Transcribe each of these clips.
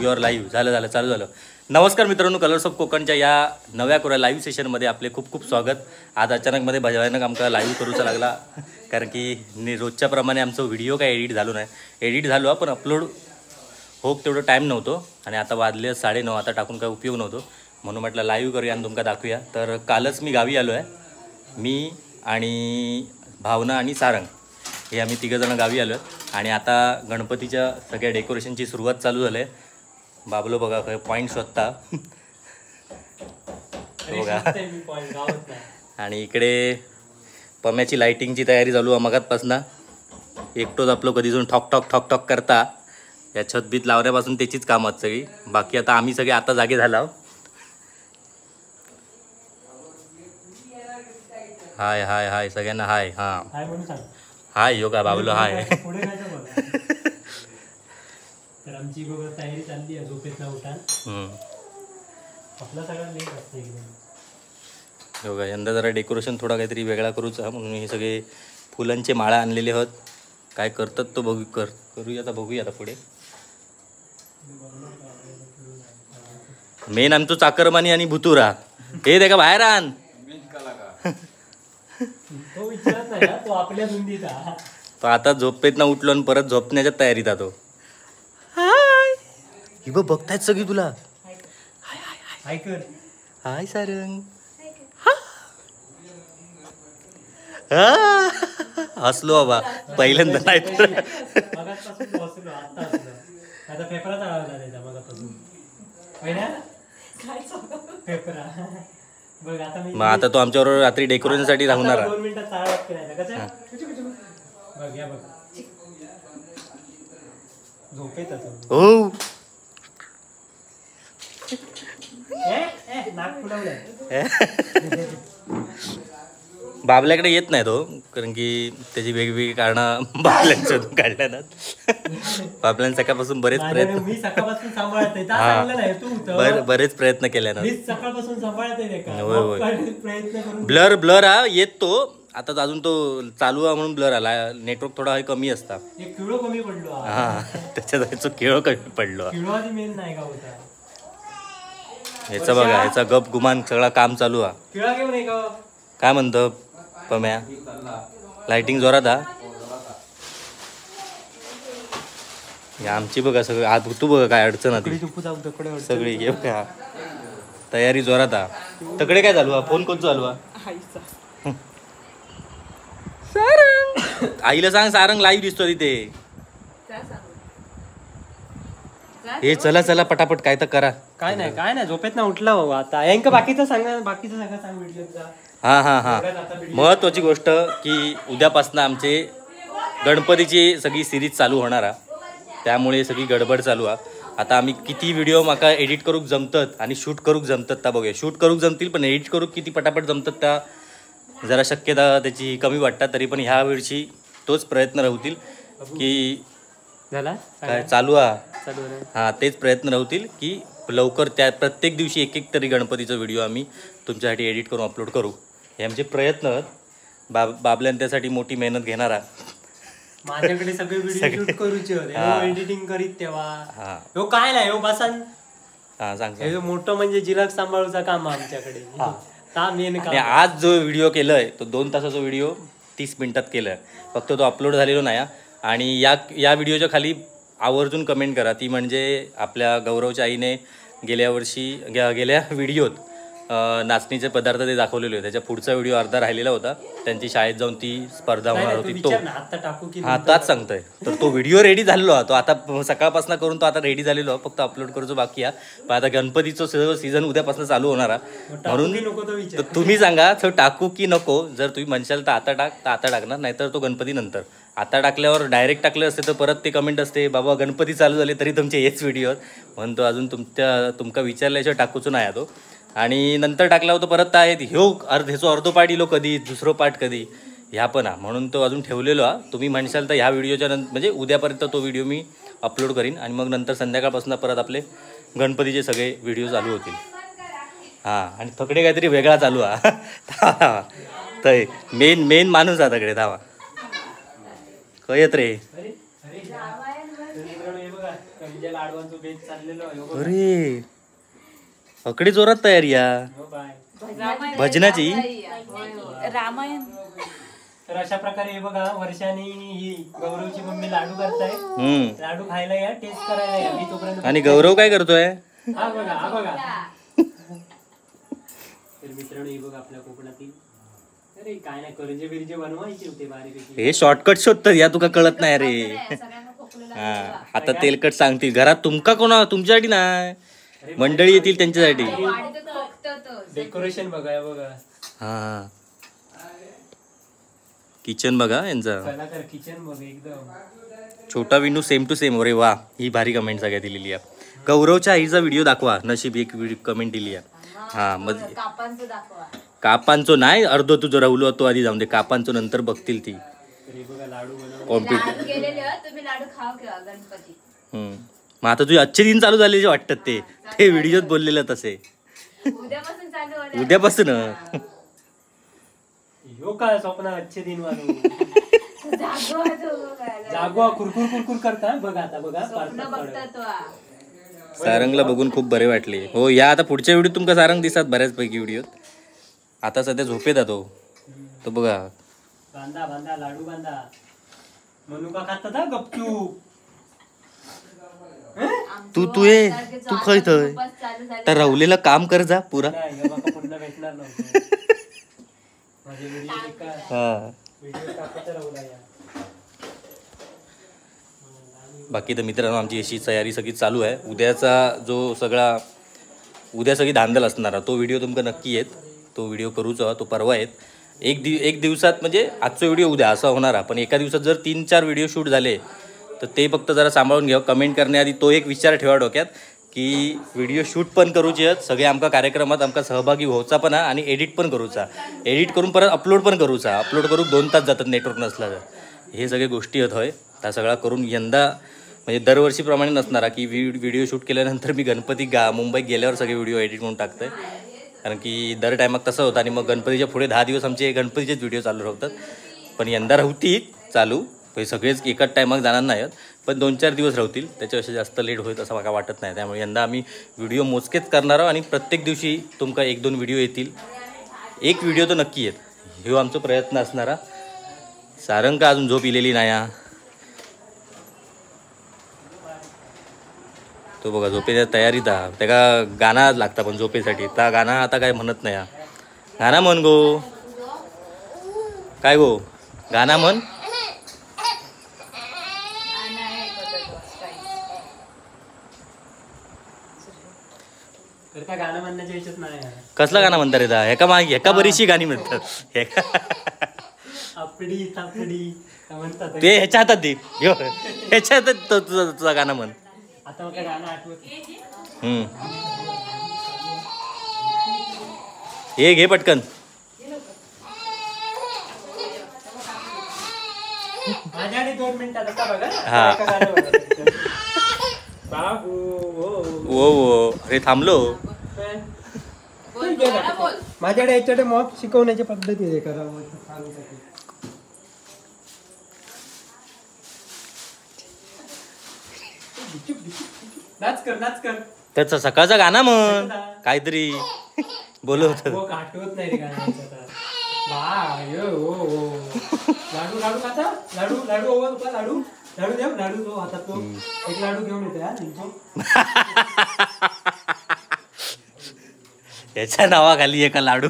Your live झालं चालू झालं. नमस्कार मित्रांनो, कलर्स ऑफ कोकणच्या या नव्या कोऱ्या लाईव्ह सेशनमध्ये आपले खूप खूप स्वागत. आज अचानकमध्ये भजवायनं आमका लाईव्ह करूचा लागला, कारण की रोजच्या प्रमाणे आमचं व्हिडिओ काय एडिट झालो नाही. एडिट झालो पण अपलोड होप तेवढं टाईम नव्हतो आणि आता वाजले 9:30. आता टाकून काय उपयोग नव्हतो, म्हणून म्हटलं लाईव्ह करूया आणि तुमका दाखवूया. तर कालच मी गावी आलो आहे. मी आणि भावना आणि सारंग हे आम्ही तिघंजणं गावी आलो आहे आणि आता गणपतीच्या सगळ्या डेकोरेशनची सुरुवात चालू झाली आहे. बाबलो बघा काय पॉईंट शोधता बघा. आणि इकडे पम्याची लाईटिंगची तयारी चालू आहे मगातपासून. एकटोच आपलं कधी जाऊन ठॉक ठॉक ठॉक ठॉक करता. या छतबीत लावण्यापासून त्याचीच कामं आहेत सगळी. बाकी आता आम्ही सगळे आता जागे झालो. हाय हाय हाय सगळ्यांना हाय. हां हाय योगा बाबलो हाय. तर आमची बघा तयारी चालली आहे झोपेतला उठान. आपला सगळा लेट असतं एकदम. योगा यंदा जरा डेकोरेशन थोडा काहीतरी वेगळा करूचा म्हणून हे सगळे फुलांचे माळा आणलेले आहोत. काय करतात तो करूया आता, बघूया आता पुढे. मेन आमचं चाकरमानी आणि भुतुरा हे देखा बाहेर आण. तो विचारत नाही, तो आपल्या धुंदीचा. तो आता झोपेत ना उठलो आणि परत झोपण्याच्या तयारीत तो. हाय ही बघतायत सगळी तुला. हाय कर. हाय सारंग. हसलो बाबा पहिल्यांदा नाही तर मग आता तो आमच्याबरोबर रात्री डेकोरेशन साठी राहणार. 2 मिनिटात चाळा केला बघ या बघ झोपेत हो. बाबल्याकडे येत नाही तो, कारण की त्याची वेगवेगळी कारणं बाबल्यांच्या काढल्यानं. बाबल्यानं सकाळपासून बरेच प्रयत्न मी सकाळपासून सांभाळते बरेच प्रयत्न केले ना. सकाळपासून सांभाळते ब्लर ब्लर हा येत तो. आता अजून तो चालू आहे म्हणून ब्लर आला. नेटवर्क थोडा कमी असता. किलो कमी पडलो. हा त्याच्यात किलो कमी पडलो. मेन नाही का होता ह्याचा बघा, ह्याचा गप गुमान सगळा काम चालू आहे. काय म्हणतो पम्या? लाइटिंग जोरात हा. आमची बघा सगळं आज तू बघा काय अडचण आधी सगळी घे बघा. तयारी जोरात हा. तकडे काय चालू हा? फोन कोण चालू हा? सारंग. आईला सांग सारंग लाईव्ह दिसतो तिथे. हे चला चला पटापट काय तर करा. काय नाही झोपेत ना उठला बाबा आता. यांक बाकीचं सांगा, बाकीचं सगळं सांग भेटलं. हा महत्वाची गोष्ट की उद्यापासून आमचे गणपतीची सगळी सिरीज चालू होणार आहे. त्यामुळे सगळी गडबड चालू आहे. आता आम्ही किती व्हिडिओ माका एडिट करूक जमतात आणि शूट करूक जमतात त्या बघूया. शूट करूक जमतील पण एडिट करूक किती पटापट जमतात त्या जरा शक्यता त्याची कमी वाटतात. तरी पण ह्या वेळची तोच प्रयत्न राहतील की झाला काय चालू आहे. हां तेच प्रयत्न राहतील की लवकर त्या प्रत्येक दिवशी एक तरी गणपतीचा व्हिडिओ आम्ही तुमच्यासाठी एडिट करून अपलोड करू. हे आमचे प्रयत्न आहेत. बाबल्यान त्यासाठी मोठी मेहनत घेणार आहे. माझ्याकडे सगळे व्हिडिओ शूट करूचे होते, एडिटिंग करीत तेव्हा. हो काय नाही हो बसन. हां सांग. हे मोठं म्हणजे जिलक सांभाळूचा काम आमच्याकडे. मेन काम. आज जो व्हिडिओ केलाय तो 2 तासाचा व्हिडिओ 30 मिनिटात केलाय. फक्त तो अपलोड झालेलो नाही. आणि या व्हिडिओच्या खाली आवर्जून कमेंट करा. ती म्हणजे आपल्या गौरवच्या आईने गेल्या व्हिडिओत नाचणीचे पदार्थ ते दाखवलेले होते. त्याच्या पुढचा व्हिडिओ अर्धा राहिलेला होता. त्यांची शाळेत जाऊन ती स्पर्धा होणार होती. तो हा ताच सांगतोय. तर तो व्हिडिओ रेडी झालेलो आहे. तो आता सकाळपासून करून तो आता रेडी झालेलो आहे. फक्त अपलोड करूचं बाकी आहे. पण आता गणपतीचं सगळं सीझन उद्यापासून चालू होणार आहे. म्हणून तुम्ही सांगा तो टाकू की नको. जर तुम्ही म्हणशाल तर आता टाकणार, नाहीतर तो गणपती नंतर. आता टाकल्यावर डायरेक्ट टाकलं असते तर परत ते कमेंट असते बाबा गणपती चालू झाले तरी तुमचे हेच व्हिडिओ म्हणून तो अजून तुमका विचारल्याशिवाय टाकूच नाही तो. आणि नंतर टाकला होता परत आहेत ह्याचो अर्धो पार्ट इलो कधी, दुसरो पार्ट कधी, ह्या पण म्हणून तो अजून ठेवलेलो हा. तुम्ही म्हणशाल तर ह्या व्हिडिओच्या म्हणजे उद्यापर्यंत तो व्हिडिओ मी अपलोड करीन आणि मग नंतर संध्याकाळपासून परत आपले गणपतीचे सगळे व्हिडिओ चालू होतील. हां आणि थकडे काहीतरी वेगळा चालू हा. तर मेन माणूस हा तकडे धावा कयत रे. मित्रांनो हे बघा कंजे लाडवांचं बेत चाललेलो आहे. हो बघा. अरे अकडे जोरात तयारी या हो बाय. भजनाची. रामायण. तर अशा प्रकारे हे बघा वर्षाने ही गौरवची मम्मी लाडू करताय. लाडू खायला या, टेस्ट करायला या. मी तोपर्यंत आणि गौरव काय करतोय? हा बघा हा बघा. तर मित्रांनो हे बघा आपल्या कोकणातील अरे काय नाही करंजे बिरजे बनवायचे होते बारीपैकी. हे शॉर्टकट शोधत या तुका कळत नाही रे. हा आता तेलकट सांगतील घरात तुमका कोणा तुमच्यासाठी नाही मंडळी येतील त्यांच्यासाठी. डेकोरेशन बघा बघा. हा किचन बघा यांचा. कलाकार किचन बघा एकदम छोटा विनू सेम टू सेम. अरे वा ही भारी कमेंट सगळ्या दिलेली आहे. गौरवच्या आईचा व्हिडिओ दाखवा. नशीब एक कमेंट दिली आहे. हा मग कापांचो नाही अर्धो तुझं राहुलो तो आधी जाऊन दे. कापांचो नंतर बघतील ती कॉम्प्युटर. मग आता तुझे अच्छे दिन चालू झाले जे वाटतात ते व्हिडिओत बोललेलं तसे उद्यापासून. हो काय स्वप्न अच्छे दिन वालो जागवा कुरकुर कुरकुर करता बघा. आता बघा सारंगला बघून खूप बरे वाटले. हो या आता पुढच्या व्हिडिओ तुमका सारंग दिसतात बऱ्याचपैकी व्हिडिओत. आता सध्या झोपेत तो बघा. बांधा बांधा लाडू बांधा. मनुका खाता गपचूप. तू खय थय तर राहुलेला काम कर जा पुरा. पुन्हा भेटणार नव्हतं. माझे व्हिडिओ टाकायचा राहुला या. बाकी तर मित्रांनो आमची अशी तयारी सगळी चालू आहे. उद्याचा जो उद्या सगळी धांदल असणारा तो व्हिडिओ तुमका नक्की येत. तो व्हिडिओ करूचा तो परवा येत. एक दिवसात म्हणजे आजचा व्हिडिओ उद्या असा होणार. पण एका दिवसात जर 3-4 व्हिडिओ शूट झाले तर ते फक्त जरा सांभाळून घ्या. कमेंट करण्याआधी तो एक विचार ठेवा डोक्यात की व्हिडिओ शूट पण करूचे आहेत सगळे. आमका कार्यक्रमात आमका सहभागी व्हायचा पण आणि एडिट पण करूचा. एडिट करून परत अपलोड पण करूचा. अपलोड करून 2 तास जातात नेटवर्क नसला तर. हे सगळे गोष्टी आहेत होय. त्या सगळा करून यंदा म्हणजे दरवर्षीप्रमाणे नसणारा की व्हिडिओ शूट केल्यानंतर मी मुंबईत गेल्यावर सगळे व्हिडिओ एडिट करून टाकतोय. कारण की दर टायमाक तसं होतं आणि मग गणपतीच्या पुढे 10 दिवस आमचे गणपतीचेच व्हिडिओ चालू राहतात. पण यंदा राहतील चालू. सगळेच एकाच टायमाक जाणार नाहीत पण 2-4 दिवस राहतील. त्याच्यापेक्षा जास्त लेट होईल असं मला वाटत नाही. त्यामुळे यंदा आम्ही व्हिडिओ मोजकेच करणार आहोत आणि प्रत्येक दिवशी तुमका 1-2 व्हिडिओ येतील. एक व्हिडिओ तर नक्की येत. हे आमचा प्रयत्न असणारा. सारंग का अजून झोप इलेली नाही. तो बघा झोपेच्या तयारीत त्याका गाणं लागता पण झोपेसाठी. त्या गाणं आता काय म्हणत नाही. गाणं म्हण गो. काय गो गाणं म्हण. गाणं म्हणण्याच्या याच्यात नाही. कसलं गाणं म्हणतात रे? ह्याका बरीचशी गाणी म्हणतात. आपडी तापडी म्हणतात ते ह्याच्या हातात दे. ह्याच्या हातात तुझा गाणं म्हण. आता मला गाणं आठवत. हे घे पटकन. माझ्याकडे 2 मिनिटात आता बघा. हा बाबू ओ अरे थांबलो. माझ्याकडे याच्याकडे मॉप शिकवण्याची पद्धती आहे. करावं नाच कर. त्याचा सकाळचा गाणं म्हण काहीतरी बोलत होत. आठवत नाही रे गाणं. लाडू लाडू खाता. लाडू लाडू देव. लाडू तो हातात तो एक लाडू घेऊन येते. याच्या नावाखाली एका लाडू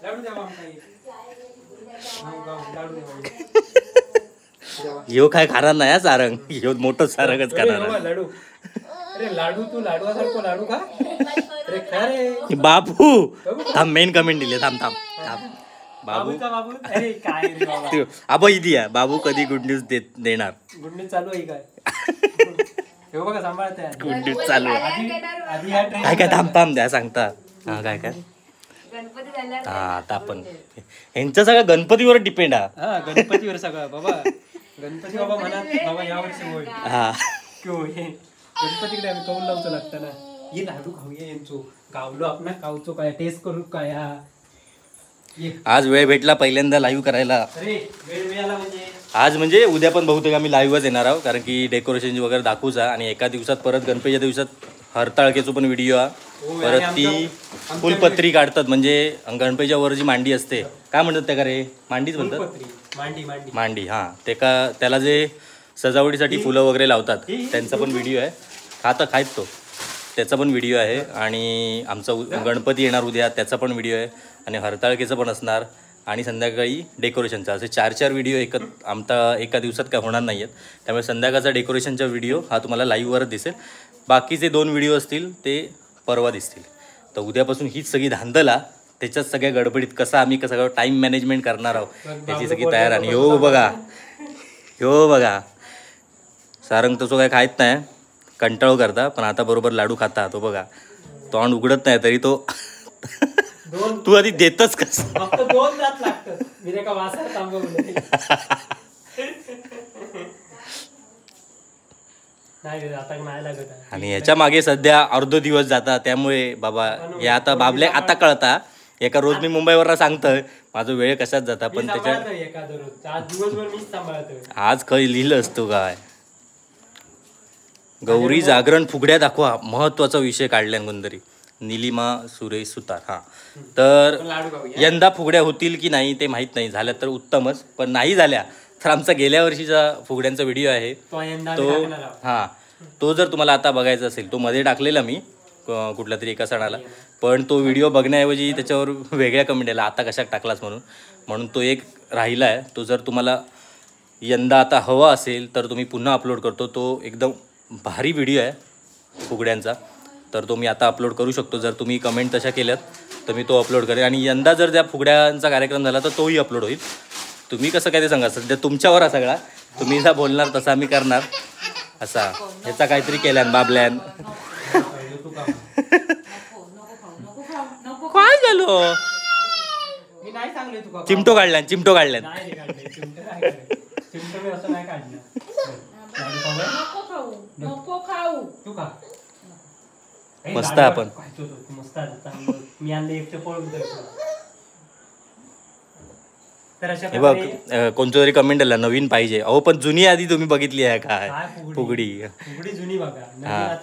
द्यावा. यो काय खाणार नाही सारंग. ह्यो मोठं सारंगच खाणार. लाडू. अरे लाडू तू लाडवासारखं लाडू का. अरे खा रे बाबू. थांब मेन कमेंट दिले. थांब बाबू. अरे काय रे बाबा. आबा इथे या. बाबू कधी गुड न्यूज देणार. गुड न्यूज चालू आहे काय. हे बघा सांभाळते. गुड न्यूज चालू आधी काय थांब द्या सांगता. हा काय हा आता आपण यांचं सगळं गणपतीवर डिपेंड हा. गणपतीवर सगळं बाबा. गणपती बाबा म्हणा बाबा यावर्षी होईल. हा गणपतीकडे आम्ही कौल लावतो लागताना. ये लाडू खाऊया यांचो. गावलो आपण खाऊचो काय टेस्ट करू काय. आज वेळ भेटला पहिल्यांदा लाईव्ह करायला. अरे वेळ मिळाला म्हणजे आज म्हणजे उद्या पण बहुतेक आम्ही लाईव्हच येणार आहोत, कारण की डेकोरेशन वगैरे दाखवूचा आणि एका दिवसात परत गणपतीच्या दिवसात हरताळकेचो पण व्हिडिओ हा. परत ती फुलपत्री काढतात, म्हणजे गणपतीच्या वर जी मांडी असते, काय म्हणतात त्या का रे, मांडीच म्हणतात, मांडी. हां, ते का त्याला जे सजावटीसाठी फुलं वगैरे लावतात त्यांचा पण व्हिडिओ आहे. खायत तो, त्याचा पण व्हिडिओ आहे. आणि आमचा गणपती येणार उद्या, त्याचा पण व्हिडिओ आहे. आणि हरताळकेचं पण असणार. आणि संध्याकाळी डेकोरेशनचा, असे 4 व्हिडिओ आमचा एका दिवसात काय होणार नाही आहेत. त्यामुळे संध्याकाळचा डेकोरेशनचा व्हिडिओ हा तुम्हाला लाईव्हवरच दिसेल. बाकीचे 2 व्हिडिओ असतील ते परवा दिसतील. तर उद्यापासून हीच सगळी धांदला, त्याच्यात सगळ्या गडबडीत कसं सगळं टाईम मॅनेजमेंट करणार आहोत त्याची सगळी तयार. आणि ह्यो बघा सारंग तसं काय खायत नाही, कंटाळू करता, पण आता बरोबर लाडू खाता. तो बघा तोंड उघडत नाही तरी तो तू आधी देतच कसं. आणि ह्याच्या मागे सध्या अर्ध दिवस जाता, त्यामुळे बाबा हे आता बाबले आता कळता. एका रोज मी मुंबईवर सांगतोय माझं वेळ कशात जाता, पण त्याच्या आज खय लिहिलं असतो काय. गौरी जागरण फुगड्या दाखवा, महत्वाचा विषय काढल्या कोणतरी, निलिमा सुरेश सुतार. हां, तर यंदा फुगड्या होतील की नाही ते माहीत नाही, झाल्या तर उत्तमच, पण नाही झाल्या तर आमचा गेल्या वर्षीचा फुगड्यांचा व्हिडिओ आहे तो जर तुम्हाला आता बघायचा असेल, तो मध्ये टाकलेला मी कुठल्या तरी एका सणाला, पण तो व्हिडिओ बघण्याऐवजी त्याच्यावर वेगळ्या कमेंट आला, आता कशात टाकलास म्हणून तो एक राहिला आहे. तो जर तुम्हाला यंदा आता हवा असेल तर तुम्ही पुन्हा अपलोड करतो. तो एकदम भारी व्हिडिओ आहे फुगड्यांचा, तर तो मी आता अपलोड करू शकतो. जर तुम्ही कमेंट तशा केल्यात तर मी तो अपलोड करेन. आणि यंदा जर त्या फुगड्यांचा कार्यक्रम झाला तर तोही अपलोड होईल. तुम्ही कसं काय ते सांगा, सध्या तुमच्यावर हा सगळा, तुम्ही जसा बोलणार तसा आम्ही करणार. असा ह्याचा काहीतरी केल्यान बाबल्यान काय झालो, चिमटो काढल्यान मस्त. आपण हे बघ कोणतं तरी कमेंट आला नवीन पाहिजे. अहो पण जुनी आधी तुम्ही बघितली आहे काय फुगडी जुनी बघा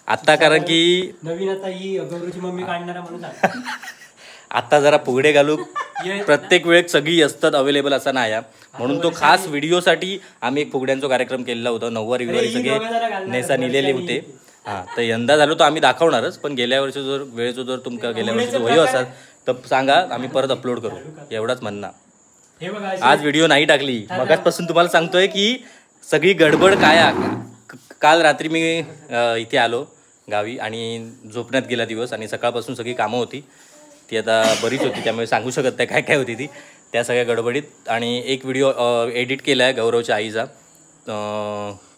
आता, कारण की नवीन आता ही गौरीची मम्मी काढणारा म्हणून आता जरा फुगडे घालू प्रत्येक वेळेस सगळी असतात अवेलेबल असा नाही, म्हणून तो खास व्हिडिओसाठी आम्ही एक फुगड्यांचा कार्यक्रम केलेला होता. 9 रविवारी सगळे नेसा निलेले होते. हां, तर यंदा झालो तो आम्ही दाखवणारच, पण गेल्या वर्षी जर वेळेचं जर तुमका गेल्या वर्षी व्हिडिओ असाल तर सांगा, आम्ही परत अपलोड करू. एवढाच म्हणणं. आज व्हिडिओ नाही टाकली, मगाचपासून तुम्हाला सांगतोय की सगळी गडबड काय. काल रात्री मी इथे आलो गावी आणि झोपण्यात गेला दिवस, आणि सकाळपासून सगळी कामं होती, ती आता बरीच होती, त्यामुळे सांगू शकत नाही काय काय होती ती त्या सगळ्या गडबडीत. आणि एक व्हिडिओ एडिट केला आहे गौरवच्या आईचा,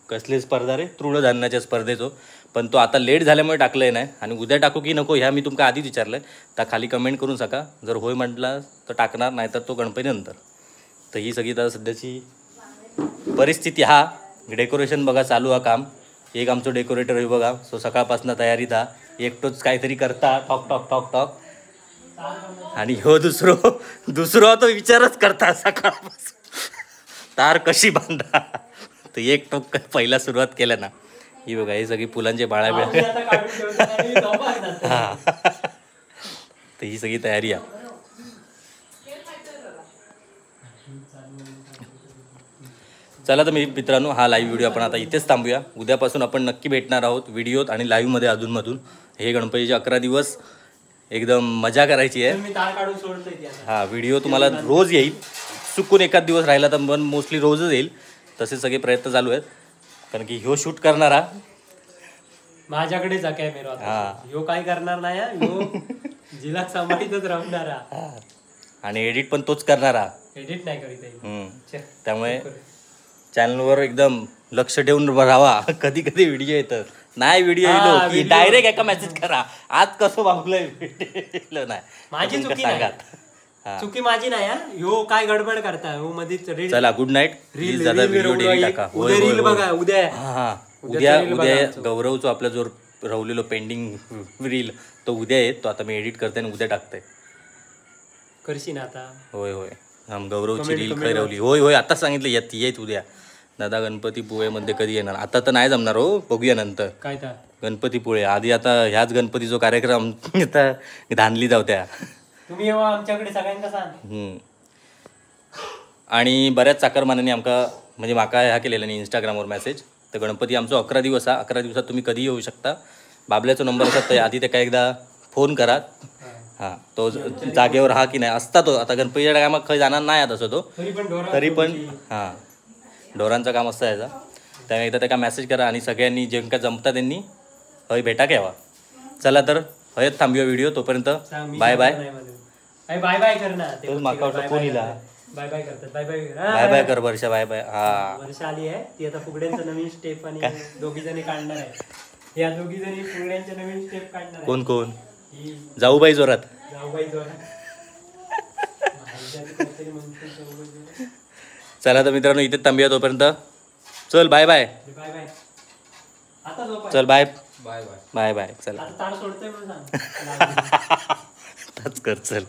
कसली स्पर्धा रे, तृणधान्याच्या स्पर्धेचो, पण तो आता लेट झाल्यामुळे टाकलं नाही. आणि उद्या टाकू की नको ह्या मी तुमका आधीच विचारलं आहे, तर खाली कमेंट करून सांगा. जर होय म्हटला तर टाकणार, नाही तर तो गणपतीनंतर. तर ही सगळी आता सध्याची परिस्थिती. हा डेकोरेशन बघा चालू हा काम. एक आमचं डेकोरेटर आहे बघा, सो सकाळपासून तयारीत हा, एकटोच काहीतरी करता टॉक टॉक टॉक टॉक. आणि हो दुसरं तो विचारच करता सकाळपासून तार कशी बांधा. तर एक टोक पहिला सुरुवात केल्या ना, ही बघा ही सगळी फुलांचे बाळा बिळा. हा, तर ही सगळी तयारी आहे. चला तर मित्रांनो, हा लाईव्ह व्हिडिओ आपण आता इथेच थांबूया. उद्यापासून आपण नक्की भेटणार आहोत व्हिडिओत आणि लाईव्हमध्ये अधूनमधून. हे गणपतीचे 11 दिवस एकदम मजा करायची आहे. हा व्हिडिओ तुम्हाला रोज येईल, चुकून एखाद दिवस राहिला तर पण मोस्टली रोजच येईल. तसे सगळे प्रयत्न चालू आहेत, कारण की ह्यो शूट करणारा माझ्याकडेच कॅमेरा. ह्यो काय करणार नाही, ह्यो जिला सांभाळीतच राहणारा, आणि एडिट पण तोच करणारा. एडिट नाही करीत. त्यामुळे चॅनलवर एकदम लक्ष ठेवून राहावा. कधी कधी व्हिडिओ येतं नाही, व्हिडिओ येलो की डायरेक्ट एका मेसेज करा, आज कसं वागलंय नाही. माझी चुकी नाही, चुकी माझी नाही. ह्यो काय गडबड करता ह्यो मध्येच रील. चला गुड नाईट. प्लीज दादा व्हिडिओ डेली टाका. रील बघा उद्या. हा उद्या गौरवचं आपला जो राहिलेलो पेंडिंग रील तो उद्या येत. तो आता मी एडिट करते आणि उद्या टाकते. करशी ना आता. होय होय गौरवची रील खैरवली. होय होय आताच सांगितलं येत उद्या. दादा गणपतीपुळेमध्ये कधी येणार? आता तर नाही जमणार हो, बघूया नंतर. काय तर गणपतीपुळे आधी आता ह्याच गणपतीचा कार्यक्रम आता धानली जाऊ त्या. तुम्ही येवा आमच्याकडे सगळ्यांना सांग. आणि बऱ्याच चाकरमानांनी आमका म्हणजे माका ह्या केलेला नाही इंस्टाग्रामवर मेसेज. तर गणपती आमचा 11 दिवस हा. 11 दिवसात तुम्ही कधी येऊ शकता. बाबल्याचा नंबर असतात तर आधी ते काय एकदा फोन करा. हां तो जागेवर हा की नाही असता तो. आता गणपतीच्या टायमात खंय जाणार नाही आता तसं तो, तरी पण हां ढोरांचं काम असतं याचा. त्यामुळे एकदा त्याला मेसेज करा आणि सगळ्यांनी जे काय जमता त्यांनी हय भेटा घ्यावा. चला तर हयत थांबूया व्हिडिओ. तोपर्यंत बाय बाय. बाय बाय कर ना. माका वाटतं फोन येईल. बाय बाय करतात. बाय बाय बाय बाय कर वर्षा. Bye bye. हा वर्षा आली आहे ती आता फुगड्यांचं नवीन स्टेप आणि दोघी जणी काढणार आहे. या दोघी जणी फुगड्यांचे नवीन स्टेप काढणार आहे. कोण कोण? जाऊ बाई जोरात. जाऊबाई जोरात. चला तर मित्रांनो इथे थांबूया तोपर्यंत. चल बाय बाय. Bye bye. आता झोप आहे. चल bye bye bye. Bye bye. चला आता तार सोडतोय म्हणून सांग. कर चल.